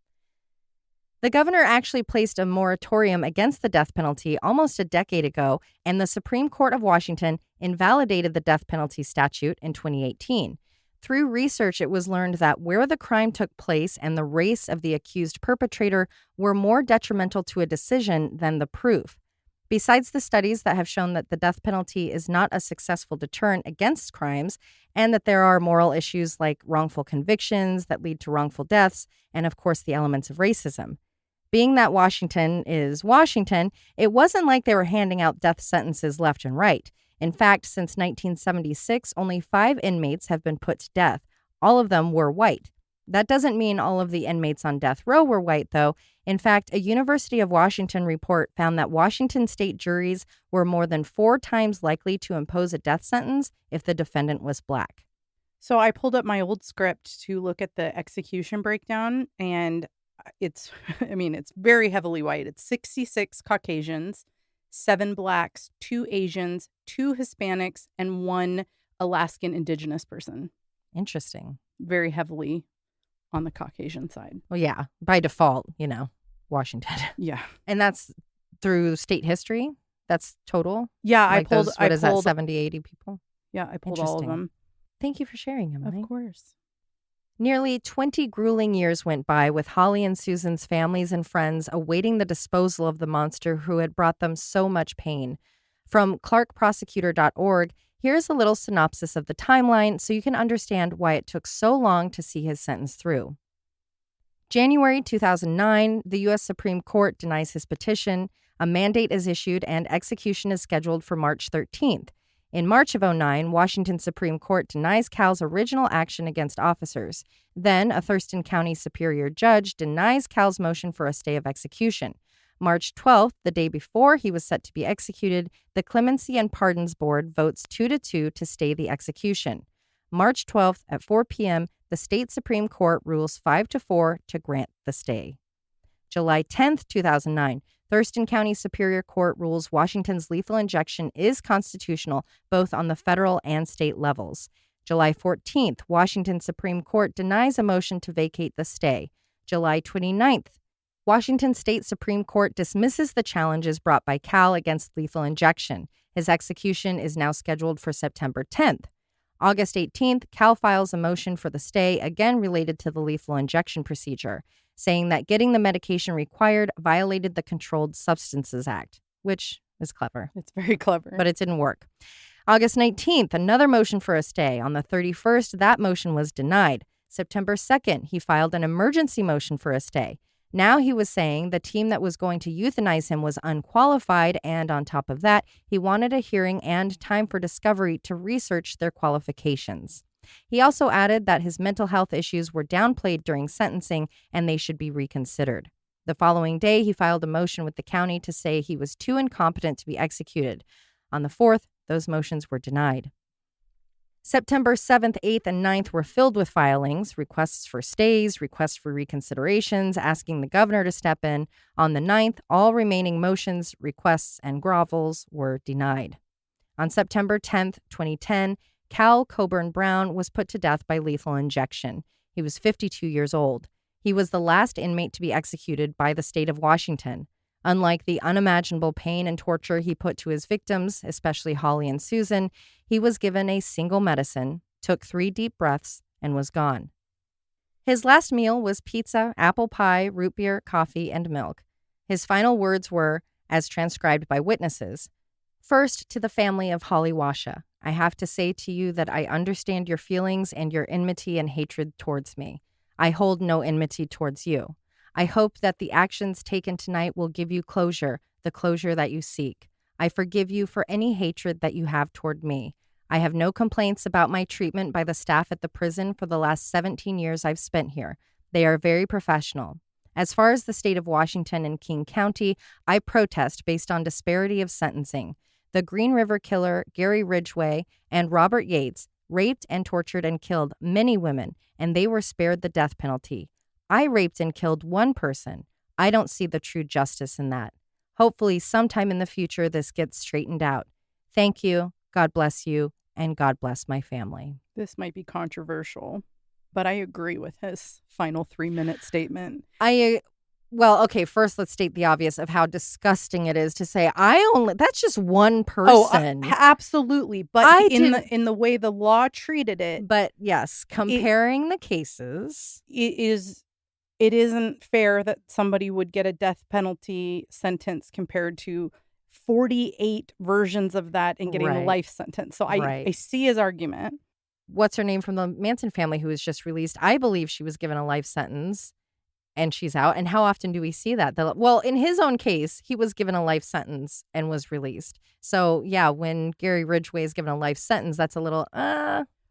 The governor actually placed a moratorium against the death penalty almost a decade ago, and the Supreme Court of Washington invalidated the death penalty statute in 2018. Through research, it was learned that where the crime took place and the race of the accused perpetrator were more detrimental to a decision than the proof. Besides the studies that have shown that the death penalty is not a successful deterrent against crimes, and that there are moral issues like wrongful convictions that lead to wrongful deaths, and of course the elements of racism. Being that Washington is Washington, it wasn't like they were handing out death sentences left and right. In fact, since 1976, only 5 inmates have been put to death. All of them were white. That doesn't mean all of the inmates on death row were white, though. In fact, a University of Washington report found that Washington state juries were more than 4 times likely to impose a death sentence if the defendant was black. So I pulled up my old script to look at the execution breakdown, and it's very heavily white. It's 66 Caucasians, 7 blacks, 2 Asians, 2 Hispanics, and 1 Alaskan indigenous person. Interesting. Very heavily on the Caucasian side. Well, yeah, by default, Washington. Yeah. And that's through state history? That's total? Yeah, like what is that, 70, 80 people? Yeah, I pulled all of them. Thank you for sharing, Emily. Of course. Nearly 20 grueling years went by with Holly and Susan's families and friends awaiting the disposal of the monster who had brought them so much pain. From clarkprosecutor.org, here's a little synopsis of the timeline so you can understand why it took so long to see his sentence through. January 2009, the U.S. Supreme Court denies his petition. A mandate is issued and execution is scheduled for March 13th. In March of 2009, Washington Supreme Court denies Cal's original action against officers. Then, a Thurston County Superior Judge denies Cal's motion for a stay of execution. March 12th, the day before he was set to be executed, the Clemency and Pardons Board votes 2-2 to stay the execution. March 12th at 4 p.m., the state Supreme Court rules 5-4 to grant the stay. July 10th, 2009, Thurston County Superior Court rules Washington's lethal injection is constitutional both on the federal and state levels. July 14th, Washington Supreme Court denies a motion to vacate the stay. July 29th, Washington State Supreme Court dismisses the challenges brought by Cal against lethal injection. His execution is now scheduled for September 10th. August 18th, Cal files a motion for the stay, again related to the lethal injection procedure, saying that getting the medication required violated the Controlled Substances Act, which is clever. It's very clever. But it didn't work. August 19th, another motion for a stay. On the 31st, that motion was denied. September 2nd, he filed an emergency motion for a stay. Now he was saying the team that was going to euthanize him was unqualified, and on top of that, he wanted a hearing and time for discovery to research their qualifications. He also added that his mental health issues were downplayed during sentencing and they should be reconsidered. The following day, he filed a motion with the county to say he was too incompetent to be executed. On the 4th, those motions were denied. September 7th, 8th, and 9th were filled with filings, requests for stays, requests for reconsiderations, asking the governor to step in. On the 9th, all remaining motions, requests, and grovels were denied. On September 10th, 2010, Cal Coburn Brown was put to death by lethal injection. He was 52 years old. He was the last inmate to be executed by the state of Washington. Unlike the unimaginable pain and torture he put to his victims, especially Holly and Susan, he was given a single medicine, took 3 deep breaths, and was gone. His last meal was pizza, apple pie, root beer, coffee, and milk. His final words were, as transcribed by witnesses, "First, to the family of Holly Washa, I have to say to you that I understand your feelings and your enmity and hatred towards me. I hold no enmity towards you. I hope that the actions taken tonight will give you closure, the closure that you seek. I forgive you for any hatred that you have toward me. I have no complaints about my treatment by the staff at the prison for the last 17 years I've spent here. They are very professional. As far as the state of Washington and King County, I protest based on disparity of sentencing. The Green River Killer, Gary Ridgway, and Robert Yates raped and tortured and killed many women, and they were spared the death penalty. I raped and killed one person. I don't see the true justice in that. Hopefully, sometime in the future, this gets straightened out. Thank you, God bless you, and God bless my family." This might be controversial, but I agree with his final 3-minute statement. Well, okay, first let's state the obvious of how disgusting it is to say, that's just one person. Oh, absolutely. But in the way the law treated it. But yes, comparing the cases. It isn't fair that somebody would get a death penalty sentence compared to 48 versions of that and getting a life sentence. So I see his argument. What's her name from the Manson family who was just released? I believe she was given a life sentence and she's out. And how often do we see that? Well, in his own case, he was given a life sentence and was released. So yeah, when Gary Ridgway is given a life sentence, that's a little,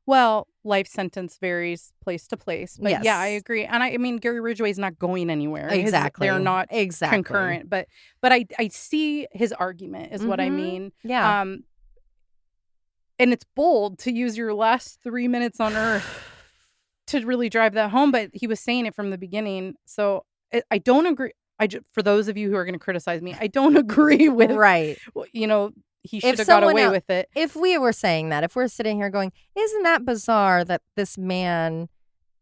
Well, life sentence varies place to place. But yes. Yeah, I agree. And I mean, Gary Ridgway is not going anywhere. Exactly. They're not concurrent. But I see his argument is what I mean. Yeah. And it's bold to use your last 3 minutes on Earth to really drive that home. But he was saying it from the beginning. So I don't agree. For those of you who are going to criticize me, I don't agree with, he should have got away with it. If we were saying that, if we're sitting here going, isn't that bizarre that this man,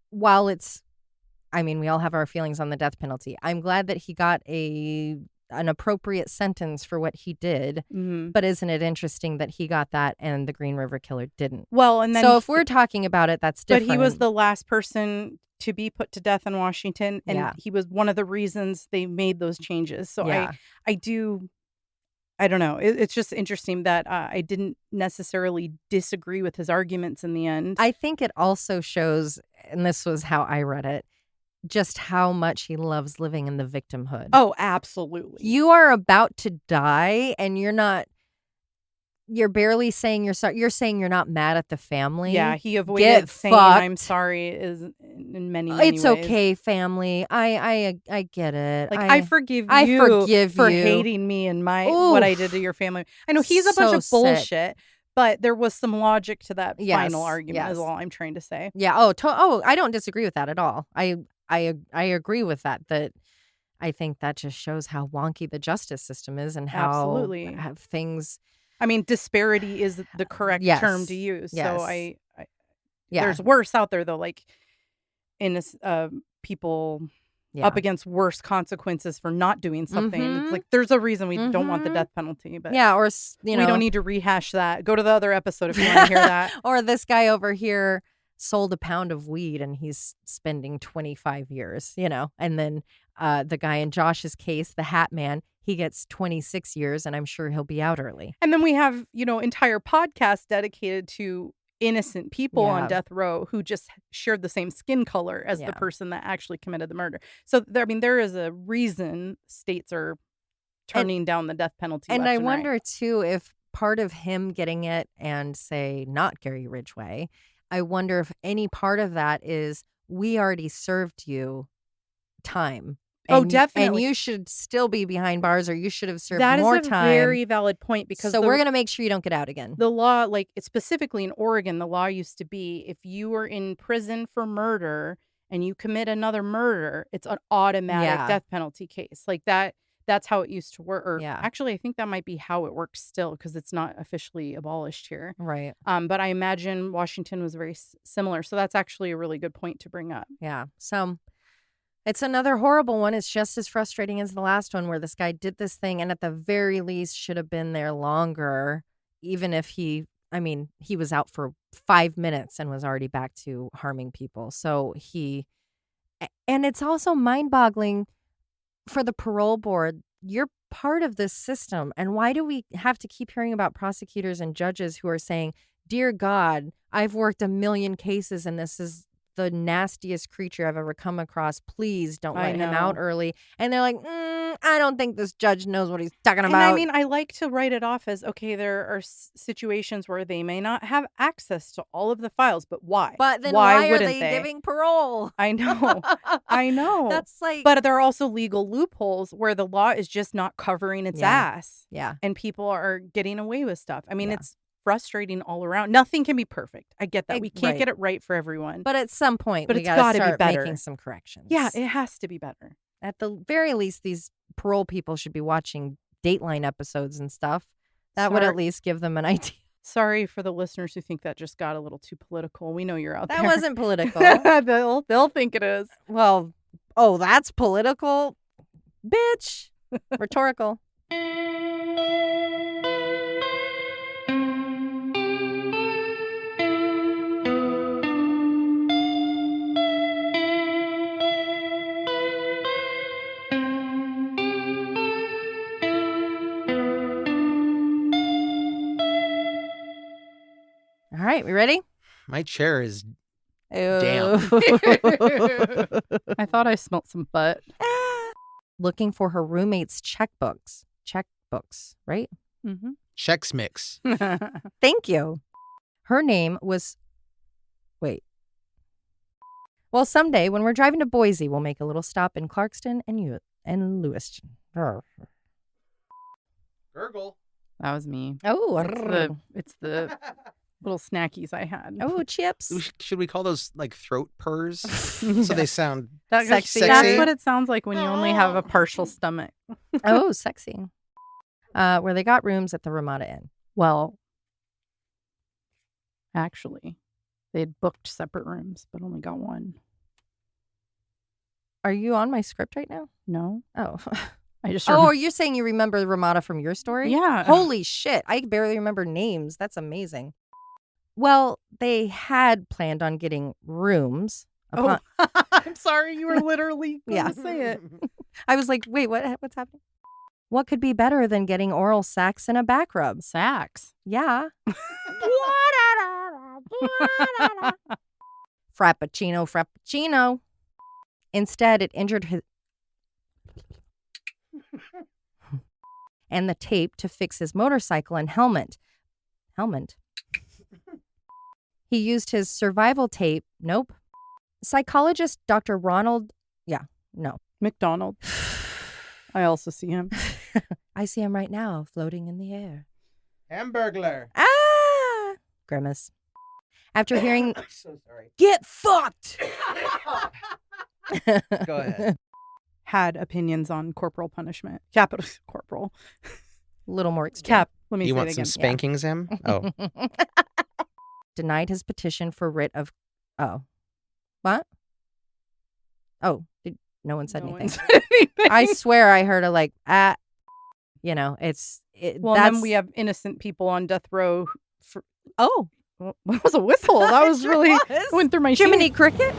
while we all have our feelings on the death penalty. I'm glad that he got an appropriate sentence for what he did. Mm-hmm. But isn't it interesting that he got that and the Green River Killer didn't? Well, and then if we're talking about it, that's different. But he was the last person to be put to death in Washington, and he was one of the reasons they made those changes. So I don't know. It's just interesting that I didn't necessarily disagree with his arguments in the end. I think it also shows, and this was how I read it, just how much he loves living in the victimhood. Oh, absolutely. You are about to die, and you're barely saying you're sorry. You're saying you're not mad at the family. Yeah, he avoided saying I'm sorry is in many it's ways. Okay, family. I get it. Like I forgive you for hating me and what I did to your family. I know he's a bunch of bullshit, but there was some logic to that final argument is all I'm trying to say. Yeah. I don't disagree with that at all. I agree with that. That I think that just shows how wonky the justice system is and how have things. I mean, disparity is the correct term to use. Yes. So there's worse out there though, like in this, people up against worse consequences for not doing something. Mm-hmm. It's like there's a reason we don't want the death penalty, but or we don't need to rehash that. Go to the other episode if you want to hear that. Or this guy over here sold a pound of weed and he's spending 25 years, and then the guy in Josh's case, the Hat Man, he gets 26 years and I'm sure he'll be out early. And then we have, entire podcasts dedicated to innocent people on Yeah. death row who just shared the same skin color as Yeah. the person that actually committed the murder. So there is a reason states are turning down the death penalty. And left I and wonder right. too if part of him getting it and say not Gary Ridgway, I wonder if any part of that is we already served you time. Oh, And definitely. you should still be behind bars, or you should have served That is more a time. very valid point, because So we're going to make sure you don't get out again. the law, like specifically in Oregon, the law used to be if you were in prison for murder and you commit another murder, it's an automatic Yeah. death penalty case. Like that's how it used to work. Or Yeah. actually, I think that might be how it works still, because it's not officially abolished here. Right. But I imagine Washington was very similar. So that's actually a really good point to bring up. Yeah. So it's another horrible one. It's just as frustrating as the last one, where this guy did this thing and at the very least should have been there longer, even if he was out for 5 minutes and was already back to harming people. So and it's also mind-boggling for the parole board. You're part of this system. And why do we have to keep hearing about prosecutors and judges who are saying, dear God, I've worked a million cases and this is the nastiest creature I've ever come across. Please don't I let him out know. early. And they're like, I don't think this judge knows what he's talking And about. I mean, I like to write it off as, okay, there are situations where they may not have access to all of the files, but why? But then why are wouldn't they giving parole? I know. I know. That's like, But there are also legal loopholes where the law is just not covering its Yeah. ass, yeah. and people are getting away with stuff. I mean, Yeah. it's frustrating all around. Nothing can be perfect. I get that. We can't Right. get it right for everyone. But at some point, But we it's got to gotta be start better. making some corrections. Yeah, it has to be better. At the very least, these parole people should be watching Dateline episodes and stuff. That would at least give them an idea. Sorry for the listeners who think that just got a little too political. We know you're out That there. wasn't political. They'll think it is. Well, oh, that's political? Bitch. Rhetorical. All right, we ready? My chair is Damn. I thought I smelt some butt. Looking for her roommate's checkbooks. Checkbooks, right? Mm-hmm. Chex Mix. Thank you. Her name was... Wait. Well, someday when we're driving to Boise, we'll make a little stop in Clarkston and Lewiston. Gurgle. That was me. Oh, It's the little snackies I had. oh, chips. Should we call those like throat purrs? So Yeah. they sound Sexy. That's what it sounds like when you only have a partial stomach. Oh, sexy. Where they got rooms at the Ramada Inn. Well, actually, they had booked separate rooms, but only got one. Are you on my script right now? No, Oh. I just Oh, you're saying you remember the Ramada from your story? Yeah. Holy shit. I barely remember names. That's amazing. Well, they had planned on getting rooms. Oh, I'm sorry. You were literally going to say it. I was like, wait, what's happening? What could be better than getting oral sex and a back rub? Sax. Yeah. Frappuccino. Instead, it injured his... and the tape to fix his motorcycle and helmet. He used his survival tape. Nope. Psychologist Dr. Ronald. Yeah, no. McDonald. I also see him. I see him right now, floating in the air. Hamburglar. Ah! Grimace. After hearing, So sorry. get fucked! Go ahead. Had opinions on corporal punishment. Capital corporal. Little more extreme. Cap. Let me You say want it some again. spankings, Em? Oh. Denied his petition for writ of... Oh. What? Oh, no one said No one anything. said anything. I swear I heard a like, it's... Well, and then we have innocent people on death row. Oh. What was a whistle? That was really... went through my Jiminy sheet. Cricket?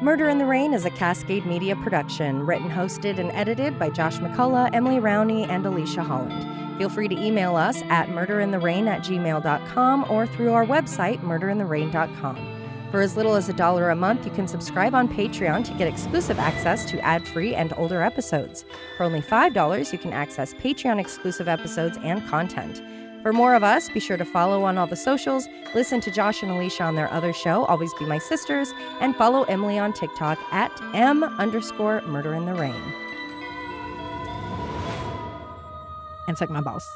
Murder in the Rain is a Cascade Media production, written, hosted, and edited by Josh McCullough, Emily Rowney, and Alisha Holland. Feel free to email us at murderintherain@gmail.com or through our website, murderintherain.com. For as little as $1 a month, you can subscribe on Patreon to get exclusive access to ad-free and older episodes. For only $5, you can access Patreon-exclusive episodes and content. For more of us, be sure to follow on all the socials, listen to Josh and Alisha on their other show, Always Be My Sisters, and follow Emily on TikTok at @M_murderintherain. And suck my balls.